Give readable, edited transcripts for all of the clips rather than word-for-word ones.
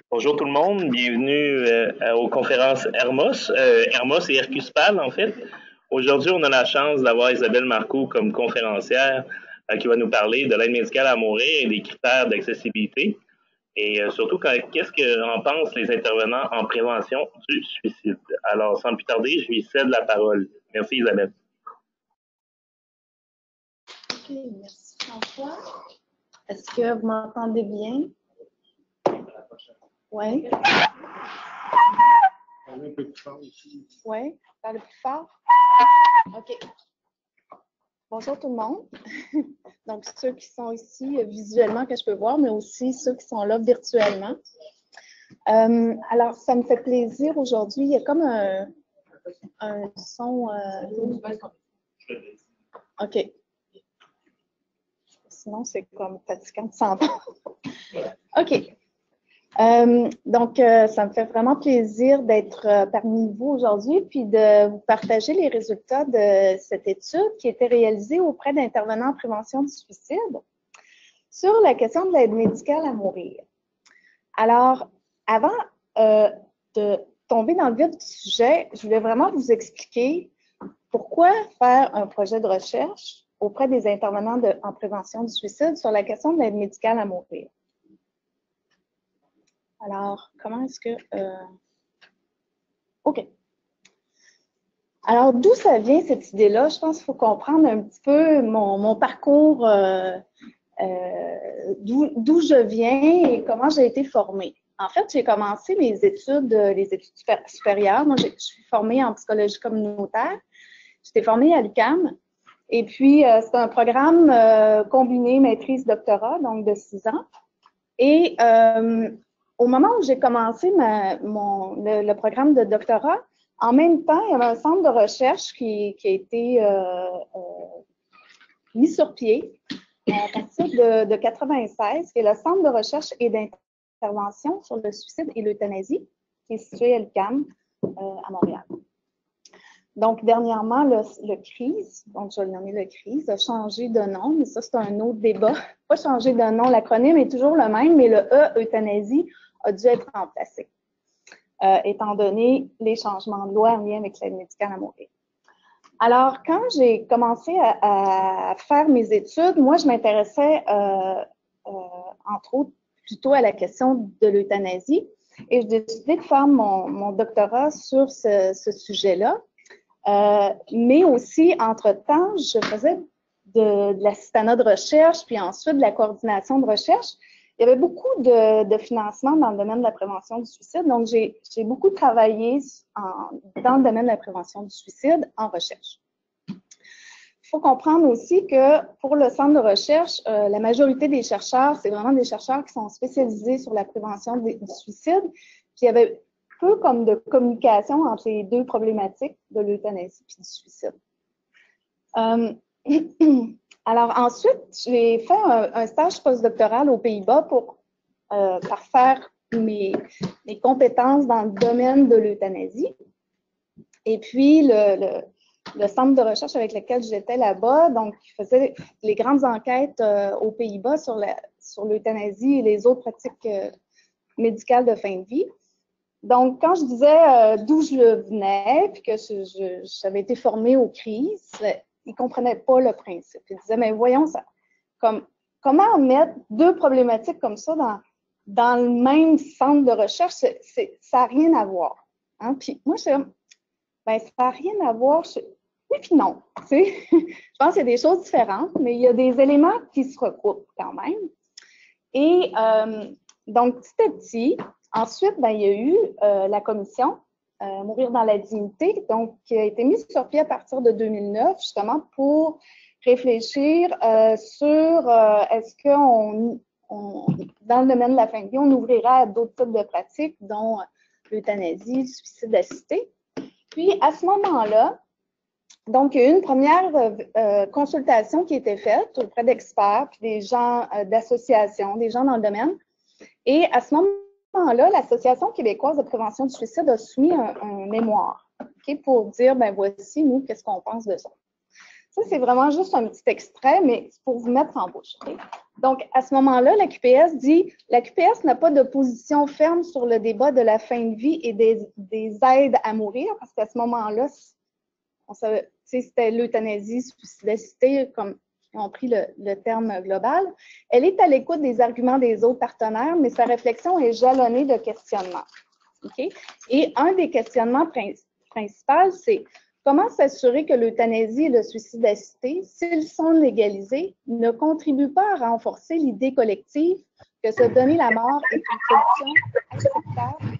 Bonjour tout le monde, bienvenue aux conférences Hermos, Hermos et Hercuspal en fait. Aujourd'hui, on a la chance d'avoir Isabelle Marcoux comme conférencière qui va nous parler de l'aide médicale à mourir et des critères d'accessibilité et surtout qu'est-ce qu'en pensent les intervenants en prévention du suicide. Alors, sans plus tarder, je lui cède la parole. Merci Isabelle. Ok, merci François. Est-ce que vous m'entendez bien? Oui. Oui, parlez plus fort. OK. Bonjour tout le monde. Donc, ceux qui sont ici visuellement que je peux voir, mais aussi ceux qui sont là virtuellement. Alors, ça me fait plaisir aujourd'hui. Il y a comme un son. OK. Sinon, c'est comme fatigant de s'entendre. OK. Donc, ça me fait vraiment plaisir d'être parmi vous aujourd'hui puis de vous partager les résultats de cette étude qui a été réalisée auprès d'intervenants en prévention du suicide sur la question de l'aide médicale à mourir. Alors, avant de tomber dans le vif du sujet, je voulais vraiment vous expliquer pourquoi faire un projet de recherche auprès des intervenants en prévention du suicide sur la question de l'aide médicale à mourir. Alors, comment est-ce que... OK. Alors, d'où ça vient cette idée-là? Je pense qu'il faut comprendre un petit peu mon parcours, d'où je viens et comment j'ai été formée. En fait, j'ai commencé mes études, les études supérieures. Moi, je suis formée en psychologie communautaire. J'étais formée à l'UQAM. Et puis, c'est un programme combiné maîtrise-doctorat, donc de 6 ans. Et au moment où j'ai commencé le programme de doctorat, en même temps, il y avait un centre de recherche qui a été mis sur pied à partir de 1996, qui est le Centre de recherche et d'intervention sur le suicide et l'euthanasie, qui est situé à l'UQAM à Montréal. Donc, dernièrement, le CRIS, donc je l'ai nommé le CRIS, a changé de nom, mais ça, c'est un autre débat. Pas changé de nom, l'acronyme est toujours le même, mais le E, euthanasie, a dû être remplacé, étant donné les changements de loi en lien avec l'aide médicale à mourir. Alors, quand j'ai commencé à faire mes études, moi, je m'intéressais, entre autres, plutôt à la question de l'euthanasie, et j'ai décidé de faire mon doctorat sur ce sujet-là. Mais aussi, entre-temps, je faisais de l'assistanat de recherche, puis ensuite de la coordination de recherche. Il y avait beaucoup de financement dans le domaine de la prévention du suicide, donc j'ai beaucoup travaillé dans le domaine de la prévention du suicide en recherche. Il faut comprendre aussi que pour le centre de recherche, la majorité des chercheurs, c'est vraiment des chercheurs qui sont spécialisés sur la prévention du suicide, puis il y avait peu comme de communication entre les deux problématiques de l'euthanasie et du suicide. Alors ensuite, j'ai fait un stage postdoctoral aux Pays-Bas pour parfaire mes compétences dans le domaine de l'euthanasie. Et puis, le centre de recherche avec lequel j'étais là-bas, donc, faisait les grandes enquêtes aux Pays-Bas sur l'euthanasie et les autres pratiques médicales de fin de vie. Donc, quand je disais d'où je venais, puis que j'avais été formée aux crises, ils ne comprenaient pas le principe. Ils disaient, mais voyons, comment mettre deux problématiques comme ça dans le même centre de recherche, ça n'a rien à voir. Hein? Puis moi, je ben, ça n'a rien à voir. Oui, puis non. Tu sais? Je pense qu'il y a des choses différentes, mais il y a des éléments qui se recoupent quand même. Et donc, petit à petit, ensuite, ben, il y a eu la commission Mourir dans la dignité, donc qui a été mise sur pied à partir de 2009, justement, pour réfléchir sur est-ce qu'on, dans le domaine de la fin de vie, on ouvrira à d'autres types de pratiques, dont l'euthanasie, le suicide assisté. Puis, à ce moment-là, donc, il y a eu une première consultation qui a été faite auprès d'experts, puis des gens d'associations, des gens dans le domaine. Et à ce moment-là, l'Association québécoise de prévention du suicide a soumis un mémoire, okay, pour dire, ben voici, nous, qu'est-ce qu'on pense de ça. Ça, c'est vraiment juste un petit extrait, mais c'est pour vous mettre en bouche. Okay? Donc, à ce moment-là, la QPS dit « La QPS n'a pas de position ferme sur le débat de la fin de vie et des aides à mourir, parce qu'à ce moment-là, on savait, c'était l'euthanasie, suicidacité, comme ils ont pris le terme global. Elle est à l'écoute des arguments des autres partenaires, mais sa réflexion est jalonnée de questionnements. Okay? Et un des questionnements principaux, c'est comment s'assurer que l'euthanasie et le suicidacité, s'ils sont légalisés, ne contribuent pas à renforcer l'idée collective que se donner la mort est une solution acceptable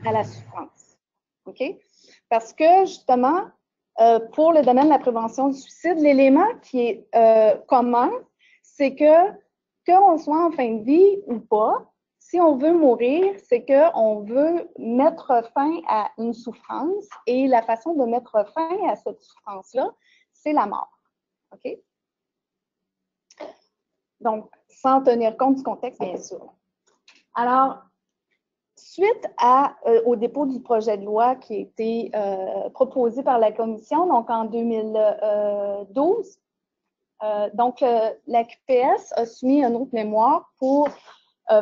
à la souffrance. Okay? Parce que, justement, pour le domaine de la prévention du suicide, l'élément qui est commun, c'est qu'on soit en fin de vie ou pas, si on veut mourir, c'est qu'on veut mettre fin à une souffrance et la façon de mettre fin à cette souffrance-là, c'est la mort. OK? Donc, sans tenir compte du contexte, bien sûr. Alors, suite au dépôt du projet de loi qui a été proposé par la Commission, donc en 2012, donc la QPS a soumis un autre mémoire pour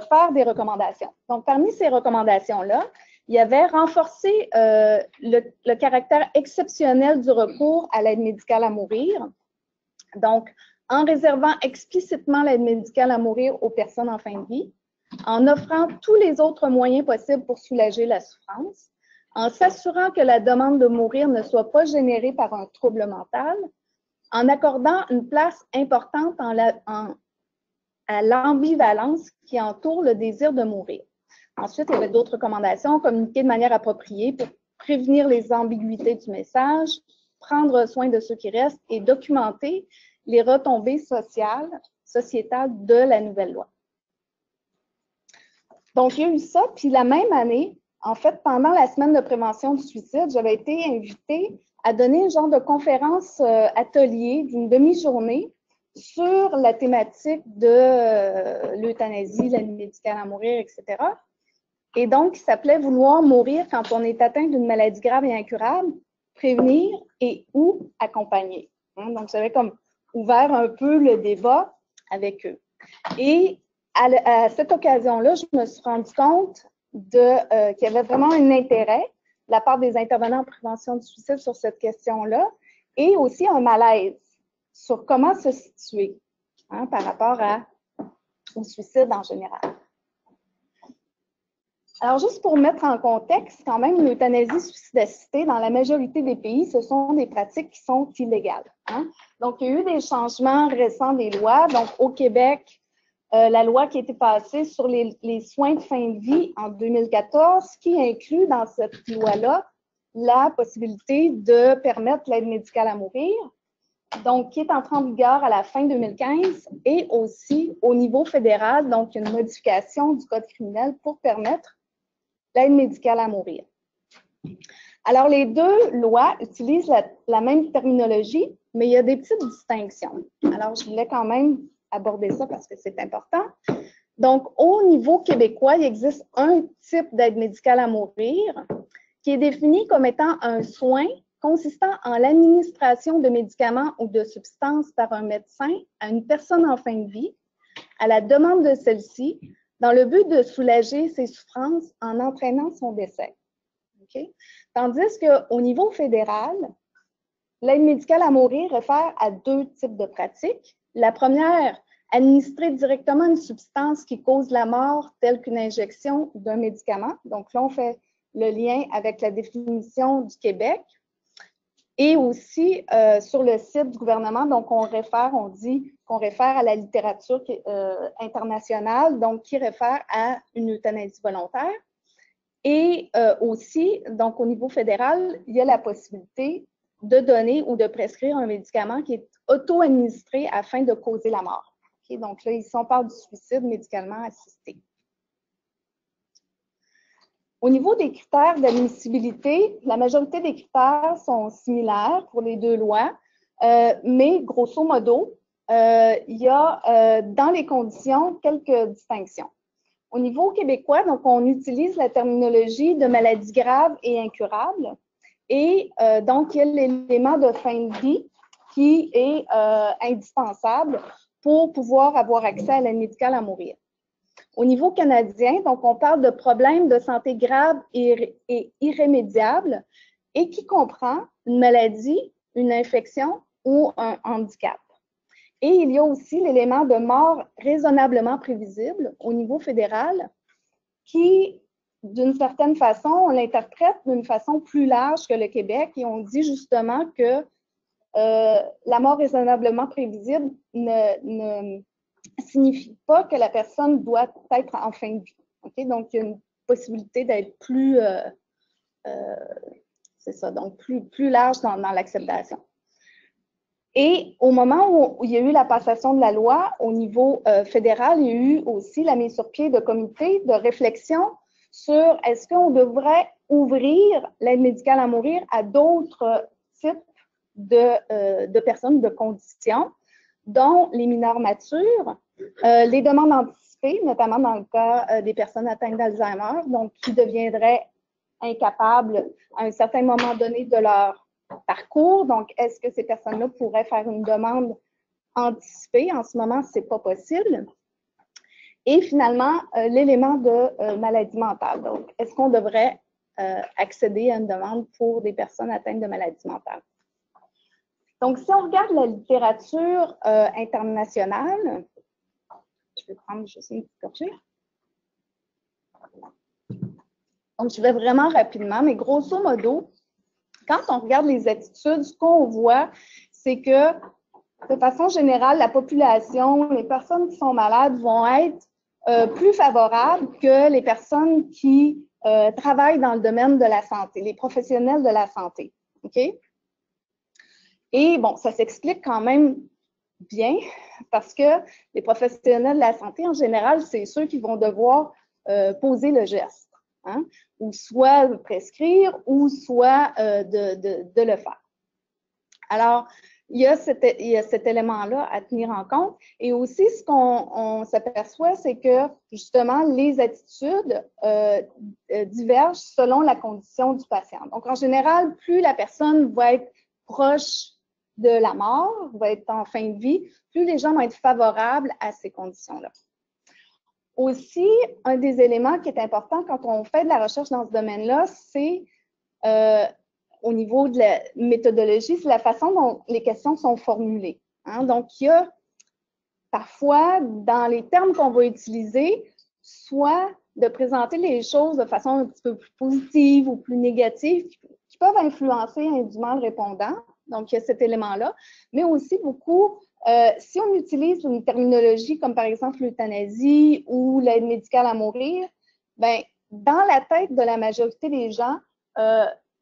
faire des recommandations. Donc, parmi ces recommandations-là, il y avait renforcer le caractère exceptionnel du recours à l'aide médicale à mourir. Donc, en réservant explicitement l'aide médicale à mourir aux personnes en fin de vie, en offrant tous les autres moyens possibles pour soulager la souffrance, en s'assurant que la demande de mourir ne soit pas générée par un trouble mental, en accordant une place importante à l'ambivalence qui entoure le désir de mourir. Ensuite, il y avait d'autres recommandations, communiquer de manière appropriée pour prévenir les ambiguïtés du message, prendre soin de ceux qui restent et documenter les retombées sociétales de la nouvelle loi. Donc, il y a eu ça, puis la même année, en fait, pendant la semaine de prévention du suicide, j'avais été invitée à donner un genre de conférence atelier d'une demi-journée sur la thématique de l'euthanasie, l'aide médicale à mourir, etc. Et donc, il s'appelait « Vouloir mourir quand on est atteint d'une maladie grave et incurable, prévenir et ou accompagner ». Donc, j'avais comme ouvert un peu le débat avec eux. Et à cette occasion-là, je me suis rendu compte qu'il y avait vraiment un intérêt de la part des intervenants en prévention du suicide sur cette question-là et aussi un malaise sur comment se situer par rapport au suicide en général. Alors, juste pour mettre en contexte, quand même, l'euthanasie suicidacité, dans la majorité des pays, ce sont des pratiques qui sont illégales. Donc, il y a eu des changements récents des lois. Donc, au Québec, la loi qui a été passée sur les soins de fin de vie en 2014, qui inclut dans cette loi-là la possibilité de permettre l'aide médicale à mourir, donc qui est entrée en vigueur à la fin 2015, et aussi au niveau fédéral, donc une modification du Code criminel pour permettre l'aide médicale à mourir. Alors, les deux lois utilisent la même terminologie, mais il y a des petites distinctions. Alors, je voulais quand même aborder ça parce que c'est important. Donc, au niveau québécois, il existe un type d'aide médicale à mourir qui est défini comme étant un soin consistant en l'administration de médicaments ou de substances par un médecin à une personne en fin de vie, à la demande de celle-ci, dans le but de soulager ses souffrances en entraînant son décès. Okay? Tandis qu'au niveau fédéral, l'aide médicale à mourir réfère à deux types de pratiques. La première, administrer directement une substance qui cause la mort, telle qu'une injection d'un médicament. Donc là, on fait le lien avec la définition du Québec. Et aussi, sur le site du gouvernement, donc on dit qu'on réfère à la littérature internationale, donc qui réfère à une euthanasie volontaire. Et aussi, donc au niveau fédéral, il y a la possibilité de donner ou de prescrire un médicament qui est auto-administré afin de causer la mort. Okay? Donc là, ici, on parle du suicide médicalement assisté. Au niveau des critères d'admissibilité, la majorité des critères sont similaires pour les deux lois, mais grosso modo, il y a dans les conditions quelques distinctions. Au niveau québécois, donc on utilise la terminologie de maladie grave et incurable, et donc il y a l'élément de fin de vie qui est indispensable pour pouvoir avoir accès à l'aide médicale à mourir. Au niveau canadien, donc on parle de problèmes de santé graves et irrémédiables et qui comprend une maladie, une infection ou un handicap. Et il y a aussi l'élément de mort raisonnablement prévisible au niveau fédéral qui, d'une certaine façon, on l'interprète d'une façon plus large que le Québec et on dit justement que la mort raisonnablement prévisible ne signifie pas que la personne doit être en fin de vie. Okay? Donc, il y a une possibilité d'être plus, c'est ça, donc plus large dans l'acceptation. Et au moment où il y a eu la passation de la loi au niveau fédéral, il y a eu aussi la mise sur pied de comités de réflexion sur est-ce qu'on devrait ouvrir l'aide médicale à mourir à d'autres types de personnes, de conditions, dont les mineurs matures, les demandes anticipées, notamment dans le cas des personnes atteintes d'Alzheimer, donc qui deviendraient incapables à un certain moment donné de leur parcours. Donc, est-ce que ces personnes-là pourraient faire une demande anticipée? En ce moment, ce n'est pas possible. Et finalement, l'élément de maladie mentale. Donc, est-ce qu'on devrait accéder à une demande pour des personnes atteintes de maladie mentale? Donc, si on regarde la littérature internationale, je vais prendre juste une petite gorgée. Donc, je vais vraiment rapidement, mais grosso modo, quand on regarde les attitudes, ce qu'on voit, c'est que, de façon générale, la population, les personnes qui sont malades vont être plus favorables que les personnes qui travaillent dans le domaine de la santé, les professionnels de la santé. OK? Et bon, ça s'explique quand même bien parce que les professionnels de la santé, en général, c'est ceux qui vont devoir poser le geste. Hein? Ou soit prescrire, ou soit de le faire. Alors, il y a cet élément-là à tenir en compte. Et aussi, ce qu'on s'aperçoit, c'est que, justement, les attitudes divergent selon la condition du patient. Donc, en général, plus la personne va être proche de la mort, va être en fin de vie, plus les gens vont être favorables à ces conditions-là. Aussi, un des éléments qui est important quand on fait de la recherche dans ce domaine-là, c'est au niveau de la méthodologie, c'est la façon dont les questions sont formulées. Hein? Donc, il y a parfois, dans les termes qu'on va utiliser, soit de présenter les choses de façon un petit peu plus positive ou plus négative, qui peuvent influencer indûment le répondant. Donc, il y a cet élément-là, mais aussi beaucoup, si on utilise une terminologie comme par exemple l'euthanasie ou l'aide médicale à mourir, bien, dans la tête de la majorité des gens,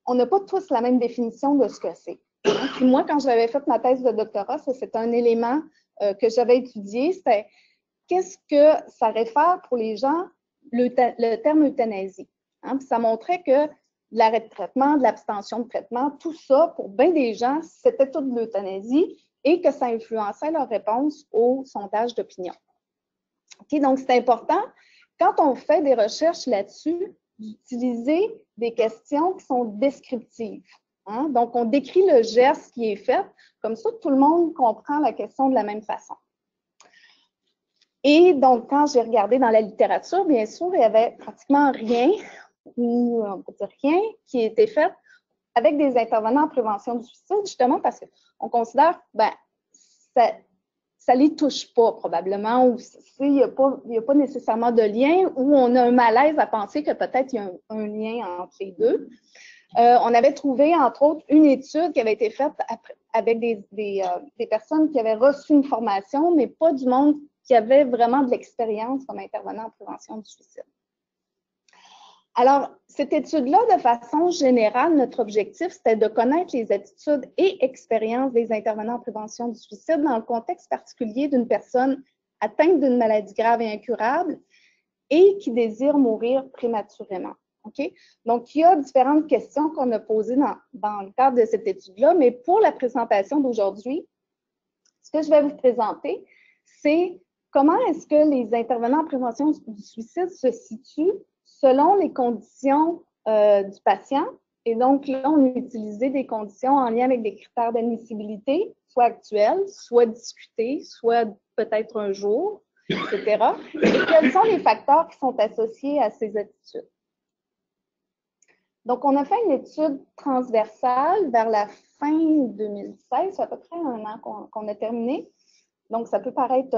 on n'a pas tous la même définition de ce que c'est. Puis moi, quand j'avais fait ma thèse de doctorat, c'est un élément que j'avais étudié, c'était qu'est-ce que ça réfère pour les gens, le terme euthanasie. Hein? Puis ça montrait que l'arrêt de traitement, de l'abstention de traitement, tout ça, pour bien des gens, c'était tout de l'euthanasie et que ça influençait leur réponse au sondage d'opinion. Okay? Donc, c'est important, quand on fait des recherches là-dessus, d'utiliser des questions qui sont descriptives. Hein? Donc, on décrit le geste qui est fait, comme ça, tout le monde comprend la question de la même façon. Et donc, quand j'ai regardé dans la littérature, bien sûr, il n'y avait pratiquement rien, ou on peut dire rien, qui était fait avec des intervenants en prévention du suicide, justement parce qu'on considère que ça ne les touche pas probablement, ou il n'y a pas nécessairement de lien, ou on a un malaise à penser que peut-être il y a un lien entre les deux. On avait trouvé, entre autres, une étude qui avait été faite avec des personnes qui avaient reçu une formation, mais pas du monde qui avait vraiment de l'expérience comme intervenant en prévention du suicide. Alors, cette étude-là, de façon générale, notre objectif, c'était de connaître les attitudes et expériences des intervenants en prévention du suicide dans le contexte particulier d'une personne atteinte d'une maladie grave et incurable et qui désire mourir prématurément. Okay? Donc, il y a différentes questions qu'on a posées dans le cadre de cette étude-là, mais pour la présentation d'aujourd'hui, ce que je vais vous présenter, c'est comment est-ce que les intervenants en prévention du suicide se situent selon les conditions du patient. Et donc, là, on a utilisé des conditions en lien avec des critères d'admissibilité soit actuelles, soit discutées, soit peut-être un jour, etc. Et quels sont les facteurs qui sont associés à ces attitudes? Donc, on a fait une étude transversale vers la fin 2016, c'est à peu près un an qu'on a terminé. Donc, ça peut paraître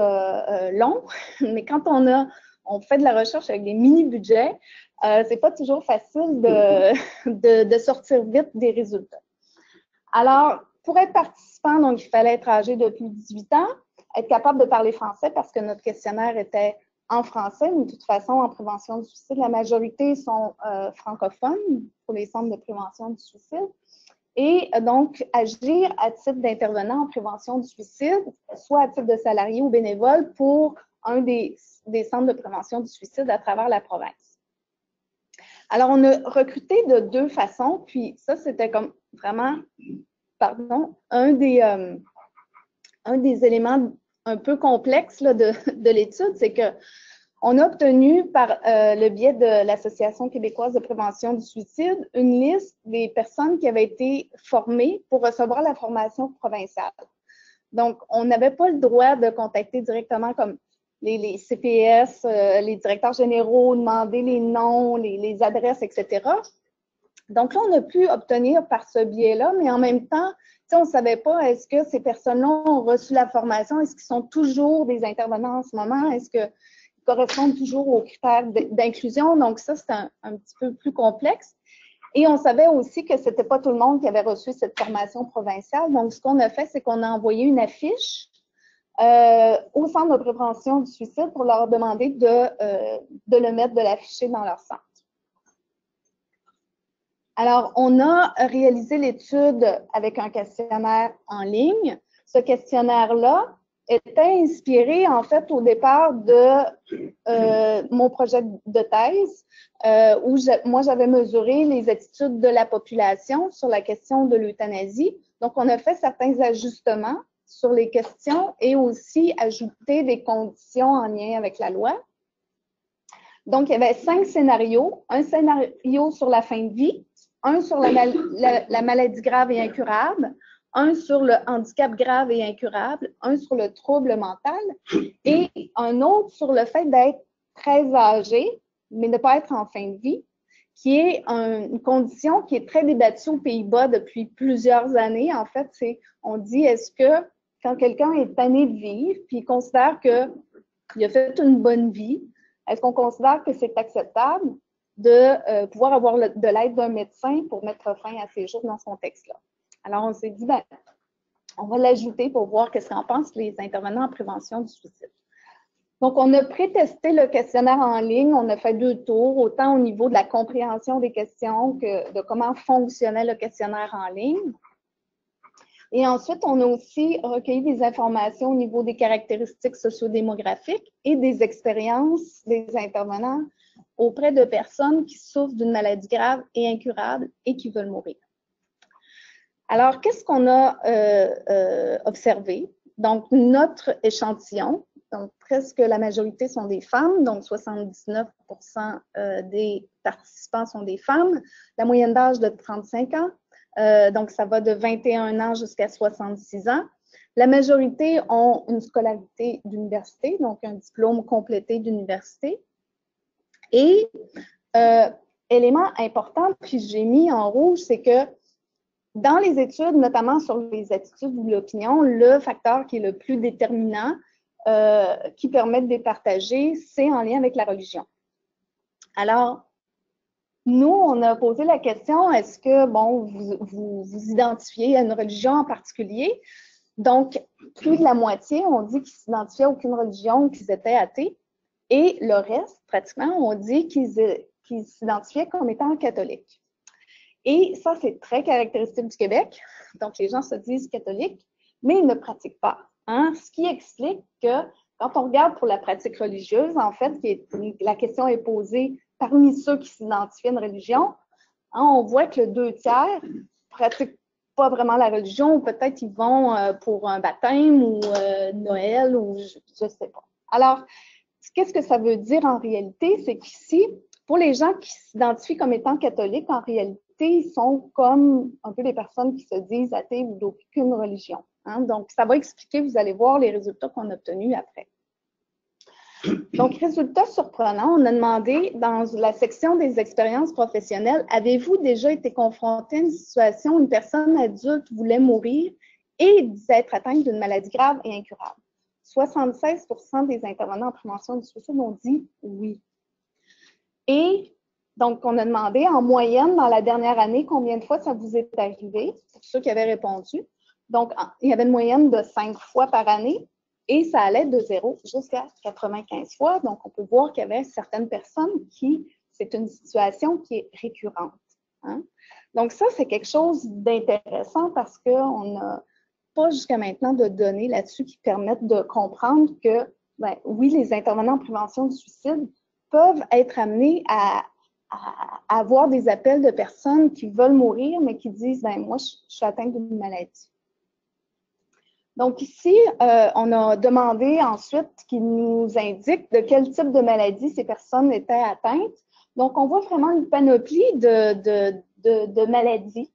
long, mais quand on fait de la recherche avec des mini-budgets, c'est pas toujours facile de sortir vite des résultats. Alors, pour être participant, donc, il fallait être âgé de plus de 18 ans, être capable de parler français parce que notre questionnaire était en français, mais de toute façon, en prévention du suicide, la majorité sont francophones pour les centres de prévention du suicide. Et donc, agir à titre d'intervenant en prévention du suicide, soit à titre de salarié ou bénévole pour un des centres de prévention du suicide à travers la province. Alors, on a recruté de deux façons, puis ça, c'était comme vraiment, pardon, un des éléments un peu complexes là, de l'étude, c'est que on a obtenu par le biais de l'Association québécoise de prévention du suicide une liste des personnes qui avaient été formées pour recevoir la formation provinciale. Donc, on n'avait pas le droit de contacter directement comme les CPS, les directeurs généraux, demander les noms, les adresses, etc. Donc là, on a pu obtenir par ce biais-là, mais en même temps, on ne savait pas, est-ce que ces personnes-là ont reçu la formation? Est-ce qu'ils sont toujours des intervenants en ce moment? Est-ce qu'ils correspondent toujours aux critères d'inclusion? Donc ça, c'est un petit peu plus complexe. Et on savait aussi que ce n'était pas tout le monde qui avait reçu cette formation provinciale. Donc, ce qu'on a fait, c'est qu'on a envoyé une affiche au centre de prévention du suicide pour leur demander de le mettre, de l'afficher dans leur centre. Alors, on a réalisé l'étude avec un questionnaire en ligne. Ce questionnaire-là était inspiré, en fait, au départ de mon projet de thèse, où moi, j'avais mesuré les attitudes de la population sur la question de l'euthanasie. Donc, on a fait certains ajustements sur les questions et aussi ajouté des conditions en lien avec la loi. Donc, il y avait 5 scénarios. Un scénario sur la fin de vie, un sur la maladie grave et incurable, un sur le handicap grave et incurable, un sur le trouble mental et un autre sur le fait d'être très âgé, mais ne pas être en fin de vie, qui est une condition qui est très débattue aux Pays-Bas depuis plusieurs années. En fait, on dit, est-ce que quand quelqu'un est tanné de vivre, puis il considère qu'il a fait une bonne vie, est-ce qu'on considère que c'est acceptable de pouvoir avoir de l'aide d'un médecin pour mettre fin à ses jours dans son texte-là? Alors, on s'est dit, ben, on va l'ajouter pour voir qu'est-ce qu'en pensent les intervenants en prévention du suicide. Donc, on a pré-testé le questionnaire en ligne. On a fait 2 tours, autant au niveau de la compréhension des questions que de comment fonctionnait le questionnaire en ligne. Et ensuite, on a aussi recueilli des informations au niveau des caractéristiques sociodémographiques et des expériences des intervenants auprès de personnes qui souffrent d'une maladie grave et incurable et qui veulent mourir. Alors, qu'est-ce qu'on a observé? Donc, notre échantillon, donc presque la majorité sont des femmes, donc 79% des participants sont des femmes, la moyenne d'âge de 35 ans, donc ça va de 21 ans jusqu'à 66 ans. La majorité ont une scolarité d'université, donc un diplôme complété d'université. Et élément important, puis j'ai mis en rouge, c'est que dans les études, notamment sur les attitudes ou l'opinion, le facteur qui est le plus déterminant, qui permet de départager, c'est en lien avec la religion. Alors, nous, on a posé la question, est-ce que, bon, vous identifiez à une religion en particulier? Donc, plus de la moitié ont dit qu'ils s'identifiaient à aucune religion ou qu'ils étaient athées. Et le reste, pratiquement, ont dit qu'ils s'identifiaient comme étant catholiques. Et ça, c'est très caractéristique du Québec. Donc, les gens se disent catholiques, mais ils ne pratiquent pas. Hein? Ce qui explique que quand on regarde pour la pratique religieuse, en fait, la question est posée parmi ceux qui s'identifient à une religion, hein, on voit que le 2/3 ne pratiquent pas vraiment la religion, ou peut-être ils vont pour un baptême ou Noël, ou je ne sais pas. Alors, qu'est-ce que ça veut dire en réalité? C'est qu'ici, pour les gens qui s'identifient comme étant catholiques, en réalité, ils sont comme un peu les personnes qui se disent athées ou d'aucune religion. Hein? Donc, ça va expliquer, vous allez voir les résultats qu'on a obtenus après. Donc, résultat surprenant, on a demandé dans la section des expériences professionnelles, avez-vous déjà été confronté à une situation où une personne adulte voulait mourir et disait être atteinte d'une maladie grave et incurable? 76% des intervenants en prévention du suicide ont dit oui. Et donc, on a demandé en moyenne dans la dernière année combien de fois ça vous est arrivé, pour ceux qui avaient répondu. Donc, il y avait une moyenne de 5 fois par année. Et ça allait de 0 jusqu'à 95 fois. Donc, on peut voir qu'il y avait certaines personnes c'est une situation qui est récurrente. Hein? Donc, ça, c'est quelque chose d'intéressant parce qu'on n'a pas jusqu'à maintenant de données là-dessus qui permettent de comprendre que, ben, oui, les intervenants en prévention du suicide peuvent être amenés à avoir des appels de personnes qui veulent mourir, mais qui disent, ben, moi, je suis atteinte d'une maladie. Donc ici, on a demandé ensuite qu'ils nous indiquent de quel type de maladie ces personnes étaient atteintes. Donc, on voit vraiment une panoplie de maladies,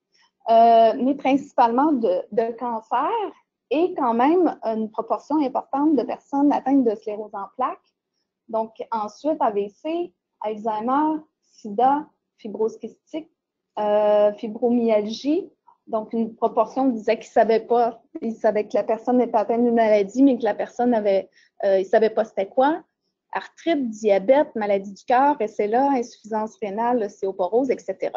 mais principalement de cancer et quand même une proportion importante de personnes atteintes de sclérose en plaques. Donc, ensuite, AVC, Alzheimer, SIDA, fibrose kystique, fibromyalgie. Donc, une proportion disait qu'ils ne savaient pas, ils savaient que la personne était atteinte d'une maladie, mais que la personne ils ne savaient pas c'était quoi. Arthrite, diabète, maladie du cœur, SLA, insuffisance rénale, ostéoporose, etc.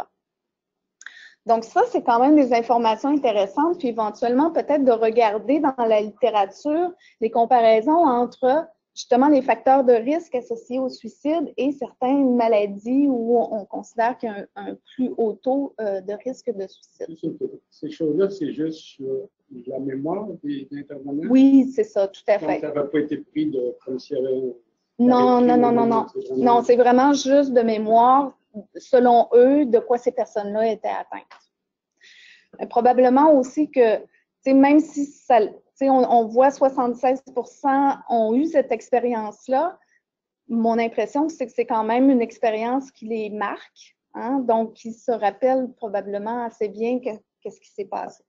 Donc, ça, c'est quand même des informations intéressantes, puis éventuellement, peut-être de regarder dans la littérature les comparaisons entre justement les facteurs de risque associés au suicide et certaines maladies où on considère qu'il y a un plus haut taux de risque de suicide. Ces choses-là, c'est juste sur la mémoire des intervenants? Oui, c'est ça, tout à fait. Donc, ça n'avait pas été pris comme s'il y avait... Non. Non, c'est vraiment juste de mémoire, selon eux, de quoi ces personnes-là étaient atteintes. Probablement aussi que, même si ça... On voit 76% ont eu cette expérience-là. Mon impression, c'est que c'est quand même une expérience qui les marque, hein, donc qui se rappellent probablement assez bien qu'est-ce qui s'est passé.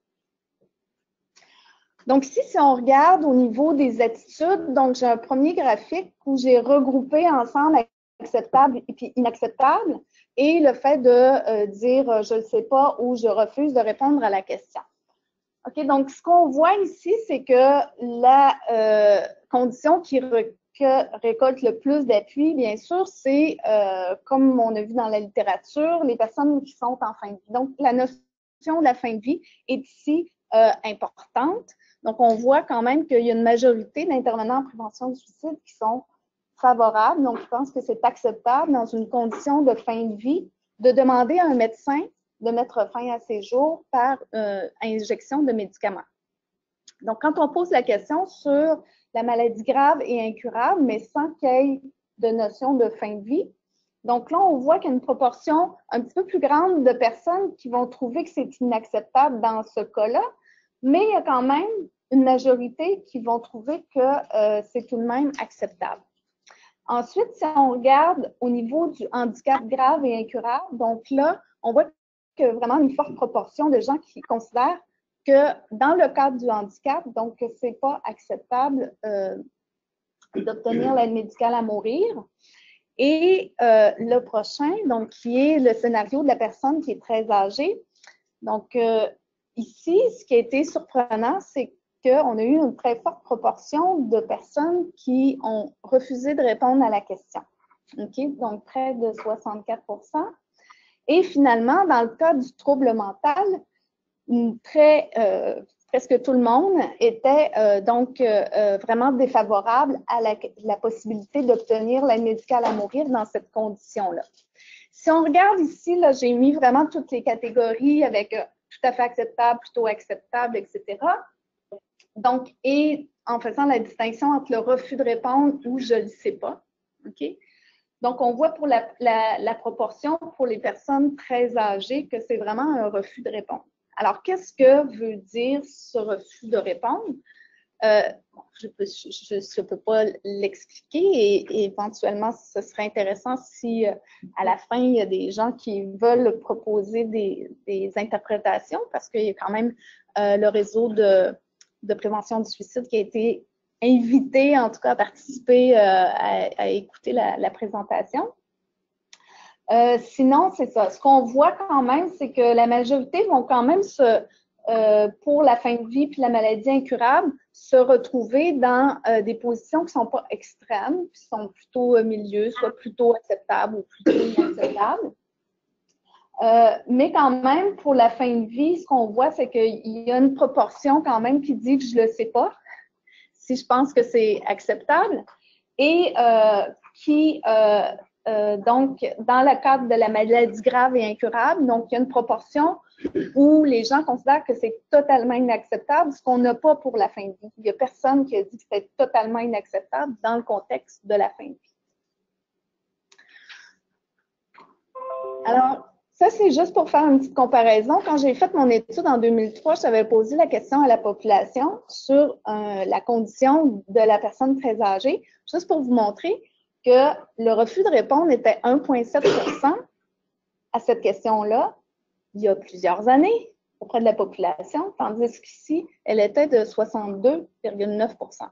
Donc ici, si on regarde au niveau des attitudes, donc j'ai un premier graphique où j'ai regroupé ensemble acceptable et puis inacceptable et le fait de dire je ne sais pas ou je refuse de répondre à la question. OK, donc ce qu'on voit ici, c'est que la condition qui récolte le plus d'appui, bien sûr, c'est, comme on a vu dans la littérature, les personnes qui sont en fin de vie. Donc, la notion de la fin de vie est ici importante. Donc, on voit quand même qu'il y a une majorité d'intervenants en prévention du suicide qui sont favorables. Donc, je pense que c'est acceptable dans une condition de fin de vie de demander à un médecin de mettre fin à ses jours par injection de médicaments. Donc, quand on pose la question sur la maladie grave et incurable, mais sans qu'il y ait de notion de fin de vie, donc là, on voit qu'il y a une proportion un petit peu plus grande de personnes qui vont trouver que c'est inacceptable dans ce cas-là, mais il y a quand même une majorité qui vont trouver que c'est tout de même acceptable. Ensuite, si on regarde au niveau du handicap grave et incurable, donc là, on voit que vraiment une forte proportion de gens qui considèrent que dans le cadre du handicap, donc que ce n'est pas acceptable d'obtenir l'aide médicale à mourir. Et le prochain, donc qui est le scénario de la personne qui est très âgée. Donc ici, ce qui a été surprenant, c'est qu'on a eu une très forte proportion de personnes qui ont refusé de répondre à la question. Okay? Donc près de 64%. Et finalement, dans le cas du trouble mental, presque tout le monde était donc vraiment défavorable à la possibilité d'obtenir l'aide médicale à mourir dans cette condition-là. Si on regarde ici, là, j'ai mis vraiment toutes les catégories avec tout à fait acceptable, plutôt acceptable, etc. Donc, et en faisant la distinction entre le refus de répondre ou je ne le sais pas. OK? Donc, on voit pour la proportion pour les personnes très âgées que c'est vraiment un refus de répondre. Alors, qu'est-ce que veut dire ce refus de répondre? Je ne peux pas l'expliquer et éventuellement, ce serait intéressant si à la fin, il y a des gens qui veulent proposer des interprétations parce qu'il y a quand même le réseau de prévention du suicide qui a été invité, en tout cas, à participer, à écouter la présentation. Sinon, c'est ça. Ce qu'on voit quand même, c'est que la majorité vont quand même pour la fin de vie puis la maladie incurable, se retrouver dans des positions qui ne sont pas extrêmes, qui sont plutôt milieu, soit plutôt acceptables ou plutôt inacceptables. Mais quand même, pour la fin de vie, ce qu'on voit, c'est qu'il y a une proportion quand même qui dit que je ne le sais pas, si je pense que c'est acceptable, et donc, dans le cadre de la maladie grave et incurable, donc il y a une proportion où les gens considèrent que c'est totalement inacceptable, ce qu'on n'a pas pour la fin de vie. Il n'y a personne qui a dit que c'était totalement inacceptable dans le contexte de la fin de vie. Alors, ça, c'est juste pour faire une petite comparaison. Quand j'ai fait mon étude en 2003, j'avais posé la question à la population sur la condition de la personne très âgée, juste pour vous montrer que le refus de répondre était 1,7% à cette question-là il y a plusieurs années auprès de la population, tandis qu'ici, elle était de 62,9%.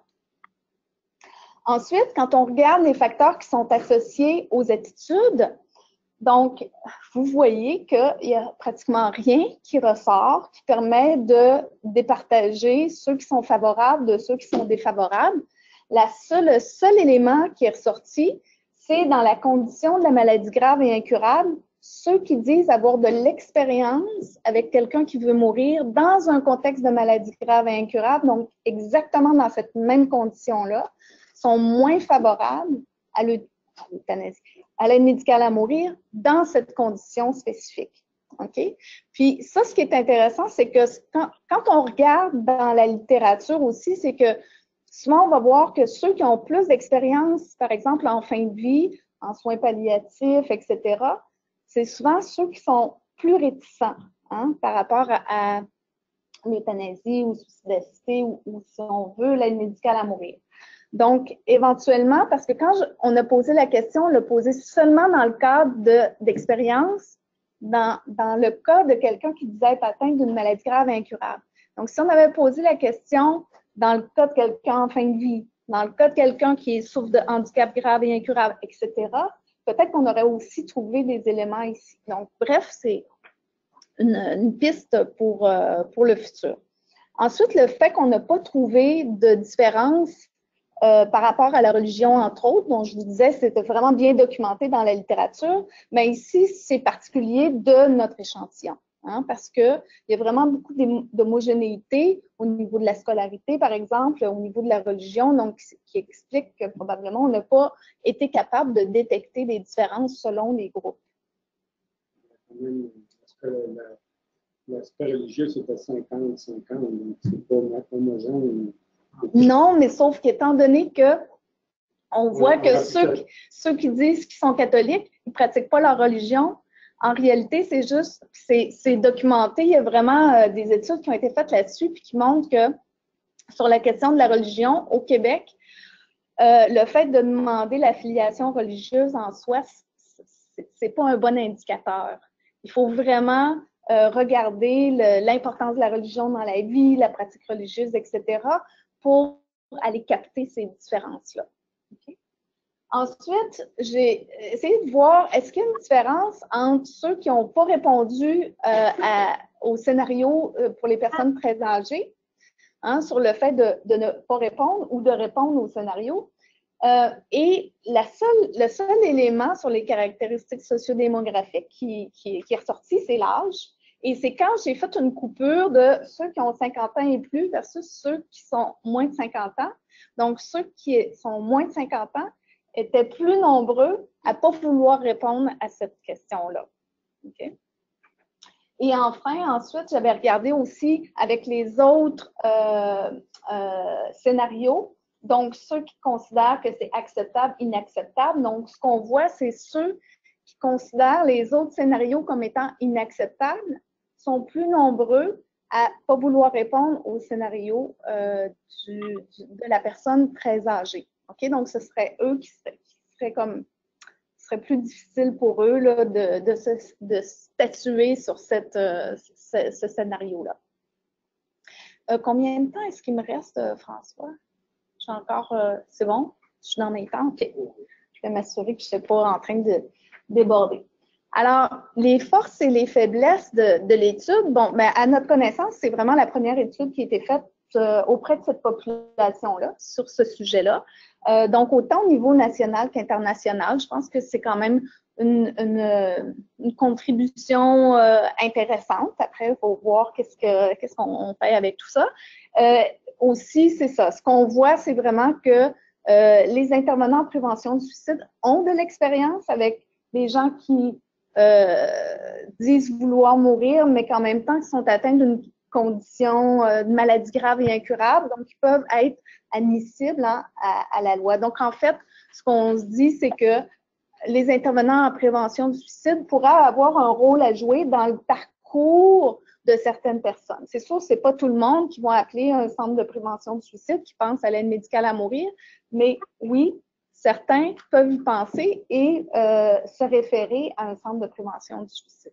Ensuite, quand on regarde les facteurs qui sont associés aux attitudes, donc, vous voyez qu'il n'y a pratiquement rien qui ressort, qui permet de départager ceux qui sont favorables de ceux qui sont défavorables. Le seul élément qui est ressorti, c'est dans la condition de la maladie grave et incurable, ceux qui disent avoir de l'expérience avec quelqu'un qui veut mourir dans un contexte de maladie grave et incurable, donc exactement dans cette même condition-là, sont moins favorables à l'euthanasie, à l'aide médicale à mourir dans cette condition spécifique. OK? Puis ça, ce qui est intéressant, c'est que quand on regarde dans la littérature aussi, c'est que souvent, on va voir que ceux qui ont plus d'expérience, par exemple, en fin de vie, en soins palliatifs, etc., c'est souvent ceux qui sont plus réticents par rapport à l'euthanasie ou suicidacité ou, si on veut, l'aide médicale à mourir. Donc, éventuellement, parce que quand on a posé la question, on l'a posée seulement dans le cadre d'expérience, dans le cas de quelqu'un qui disait être atteint d'une maladie grave et incurable. Donc, si on avait posé la question dans le cas de quelqu'un en fin de vie, dans le cas de quelqu'un qui souffre de handicap grave et incurable, etc., peut-être qu'on aurait aussi trouvé des éléments ici. Donc, bref, c'est une piste pour le futur. Ensuite, le fait qu'on n'a pas trouvé de différence par rapport à la religion, entre autres, dont je vous disais, c'était vraiment bien documenté dans la littérature, mais ici, c'est particulier de notre échantillon, parce qu'il y a vraiment beaucoup d'homogénéité au niveau de la scolarité, par exemple, au niveau de la religion, donc qui explique que probablement on n'a pas été capable de détecter des différences selon les groupes. L'aspect religieux, c'était 50-50, donc c'est pas homogène. Non, mais sauf qu'étant donné que on voit que ceux qui disent qu'ils sont catholiques, ils ne pratiquent pas leur religion, en réalité, c'est documenté. Il y a vraiment des études qui ont été faites là-dessus puis qui montrent que sur la question de la religion au Québec, le fait de demander l'affiliation religieuse en soi, c'est pas un bon indicateur. Il faut vraiment regarder l'importance de la religion dans la vie, la pratique religieuse, etc., pour aller capter ces différences-là. Okay? Ensuite, j'ai essayé de voir, est-ce qu'il y a une différence entre ceux qui n'ont pas répondu au scénario pour les personnes très âgées, sur le fait de ne pas répondre ou de répondre au scénario. Et le seul élément sur les caractéristiques sociodémographiques qui est ressorti, c'est l'âge. Et c'est quand j'ai fait une coupure de ceux qui ont 50 ans et plus versus ceux qui sont moins de 50 ans. Donc, ceux qui sont moins de 50 ans étaient plus nombreux à ne pas vouloir répondre à cette question-là. Okay? Et enfin, ensuite, j'avais regardé aussi avec les autres scénarios, donc ceux qui considèrent que c'est acceptable, inacceptable. Donc, ce qu'on voit, c'est ceux qui considèrent les autres scénarios comme étant inacceptables sont plus nombreux à ne pas vouloir répondre au scénario de la personne très âgée. Okay? Donc, ce serait eux qui serait plus difficile pour eux là, de statuer sur ce scénario-là. Combien de temps est-ce qu'il me reste, François? J'ai encore, c'est bon? Je suis dans mes temps? OK. Je vais m'assurer que je ne suis pas en train de déborder. Alors, les forces et les faiblesses de l'étude, bon, mais à notre connaissance, c'est vraiment la première étude qui a été faite auprès de cette population-là, sur ce sujet-là. Donc, autant au niveau national qu'international, je pense que c'est quand même une contribution intéressante. Après, il faut voir qu'est-ce qu'on fait avec tout ça. Aussi, c'est ça. Ce qu'on voit, c'est vraiment que les intervenants en prévention du suicide ont de l'expérience avec des gens qui disent vouloir mourir, mais qu'en même temps, ils sont atteints d'une condition de maladie grave et incurable, donc ils peuvent être admissibles à la loi. Donc, en fait, ce qu'on se dit, c'est que les intervenants en prévention du suicide pourraient avoir un rôle à jouer dans le parcours de certaines personnes. C'est sûr, c'est pas tout le monde qui va appeler un centre de prévention du suicide qui pense à l'aide médicale à mourir, mais oui, certains peuvent y penser et se référer à un centre de prévention du suicide.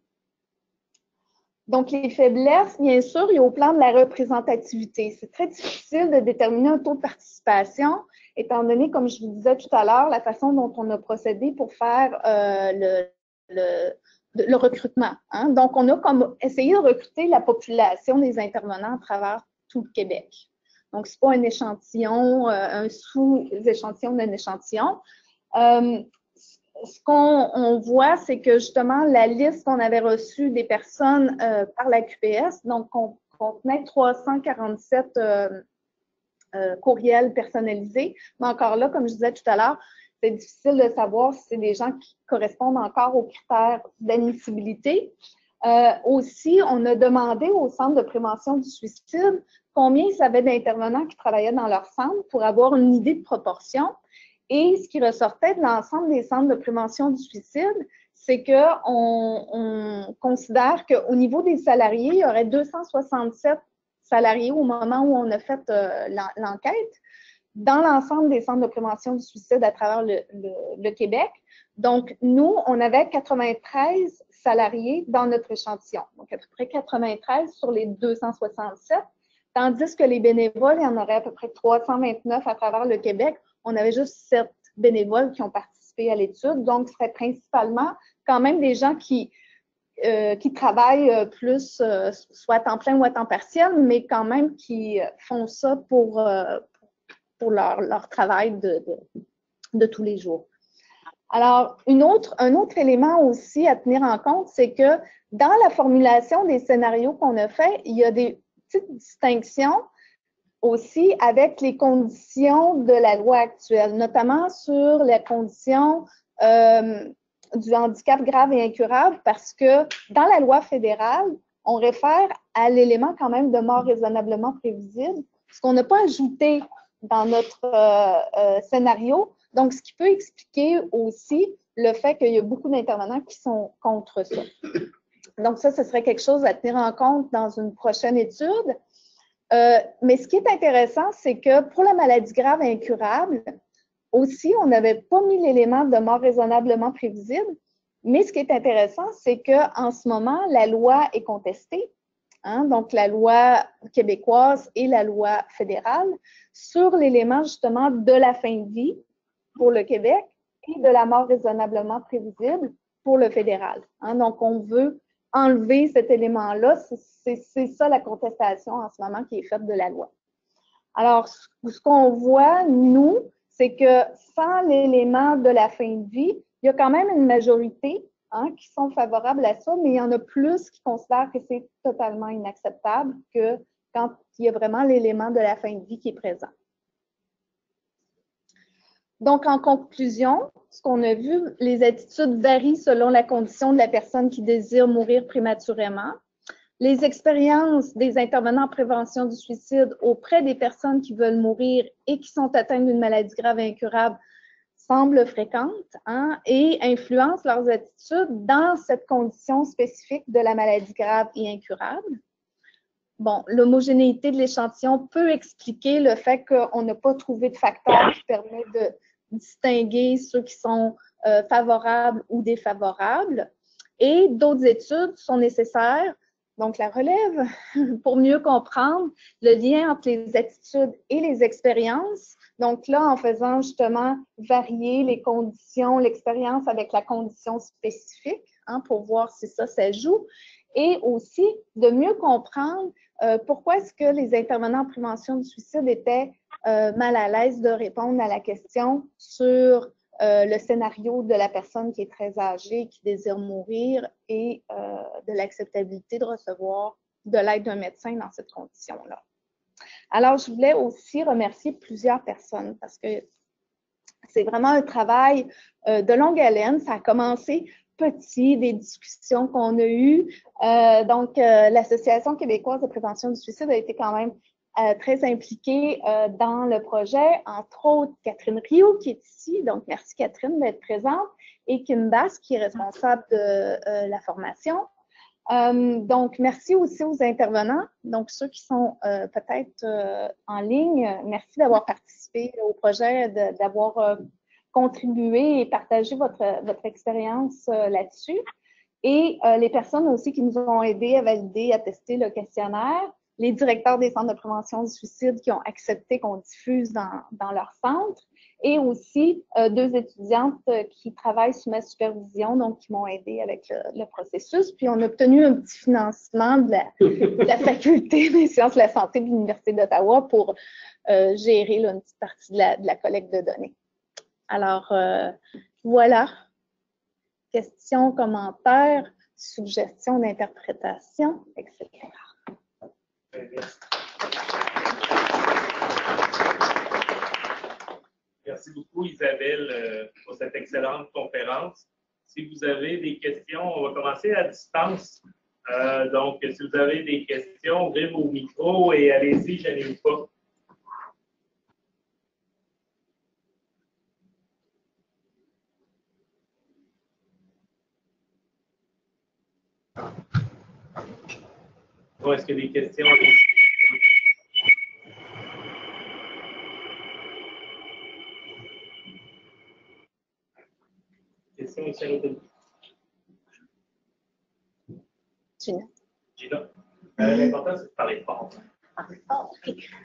Donc, les faiblesses, bien sûr, il y a au plan de la représentativité. C'est très difficile de déterminer un taux de participation, étant donné, comme je vous disais tout à l'heure, la façon dont on a procédé pour faire le recrutement. Hein? Donc, on a comme essayé de recruter la population des intervenants à travers tout le Québec. Donc, ce n'est pas un échantillon, un sous-échantillon d'un échantillon. Ce qu'on voit, c'est que justement, la liste qu'on avait reçue des personnes par la QPS, donc contenait 347 courriels personnalisés. Mais encore là, comme je disais tout à l'heure, c'est difficile de savoir si c'est des gens qui correspondent encore aux critères d'admissibilité. Aussi, on a demandé au Centre de prévention du suicide combien ils avaient d'intervenants qui travaillaient dans leur centre pour avoir une idée de proportion. Et ce qui ressortait de l'ensemble des centres de prévention du suicide, c'est qu'on considère qu'au niveau des salariés, il y aurait 267 salariés au moment où on a fait l'enquête dans l'ensemble des centres de prévention du suicide à travers le Québec. Donc, nous, on avait 93 salariés dans notre échantillon. Donc, à peu près 93 sur les 267, tandis que les bénévoles, il y en aurait à peu près 329 à travers le Québec. On avait juste 7 bénévoles qui ont participé à l'étude. Donc, ce serait principalement quand même des gens qui travaillent plus, soit à temps plein ou à temps partiel, mais quand même qui font ça pour leur travail de tous les jours. Alors, un autre élément aussi à tenir en compte, c'est que dans la formulation des scénarios qu'on a fait, il y a des petites distinctions aussi avec les conditions de la loi actuelle, notamment sur les conditions du handicap grave et incurable, parce que dans la loi fédérale, on réfère à l'élément quand même de mort raisonnablement prévisible, ce qu'on n'a pas ajouté dans notre scénario. Donc, ce qui peut expliquer aussi le fait qu'il y a beaucoup d'intervenants qui sont contre ça. Donc, ça, ce serait quelque chose à tenir en compte dans une prochaine étude. Mais ce qui est intéressant, c'est que pour la maladie grave et incurable, aussi, on n'avait pas mis l'élément de mort raisonnablement prévisible. Mais ce qui est intéressant, c'est qu'en ce moment, la loi est contestée, hein, donc la loi québécoise et la loi fédérale, sur l'élément justement de la fin de vie pour le Québec et de la mort raisonnablement prévisible pour le fédéral. Hein. Donc, on veut enlever cet élément-là. C'est ça la contestation en ce moment qui est faite de la loi. Alors, ce qu'on voit, nous, c'est que sans l'élément de la fin de vie, il y a quand même une majorité qui sont favorables à ça, mais il y en a plus qui considèrent que c'est totalement inacceptable que quand il y a vraiment l'élément de la fin de vie qui est présent. Donc, en conclusion, ce qu'on a vu, les attitudes varient selon la condition de la personne qui désire mourir prématurément. Les expériences des intervenants en prévention du suicide auprès des personnes qui veulent mourir et qui sont atteintes d'une maladie grave et incurable semblent fréquentes et influencent leurs attitudes dans cette condition spécifique de la maladie grave et incurable. Bon, l'homogénéité de l'échantillon peut expliquer le fait qu'on n'a pas trouvé de facteurs qui permettent de distinguer ceux qui sont favorables ou défavorables. Et d'autres études sont nécessaires Donc, la relève, pour mieux comprendre le lien entre les attitudes et les expériences. Donc là, en faisant justement varier les conditions, l'expérience avec la condition spécifique, hein, pour voir si ça joue. Et aussi, de mieux comprendre pourquoi est-ce que les intervenants en prévention du suicide étaient mal à l'aise de répondre à la question sur le scénario de la personne qui est très âgée, qui désire mourir et de l'acceptabilité de recevoir de l'aide d'un médecin dans cette condition-là. Alors, je voulais aussi remercier plusieurs personnes parce que c'est vraiment un travail de longue haleine. Ça a commencé petit, des discussions qu'on a eues. Donc, l'Association québécoise de prévention du suicide a été quand même très impliquée dans le projet, entre autres Catherine Rio qui est ici, donc merci Catherine d'être présente, et Kim Bass qui est responsable de la formation. Donc, merci aussi aux intervenants, donc ceux qui sont peut-être en ligne, merci d'avoir participé au projet, d'avoir contribué et partagé votre expérience là-dessus. Et les personnes aussi qui nous ont aidés à valider, à tester le questionnaire, les directeurs des centres de prévention du suicide qui ont accepté qu'on diffuse dans leur centre, et aussi 2 étudiantes qui travaillent sous ma supervision, donc qui m'ont aidé avec le processus. Puis on a obtenu un petit financement de la Faculté des sciences de la santé de l'Université d'Ottawa pour gérer là, une petite partie de la collecte de données. Alors, voilà. Questions, commentaires, suggestions d'interprétation, etc. Merci beaucoup, Isabelle, pour cette excellente conférence. Si vous avez des questions, on va commencer à distance. Donc, si vous avez des questions, ouvrez vos micros et allez-y, gênez-vous pas. Est-ce qu'il y a des questions? Questions ici à l'autre? Gina. Gina. L'important, c'est de parler fort. Ah, ok.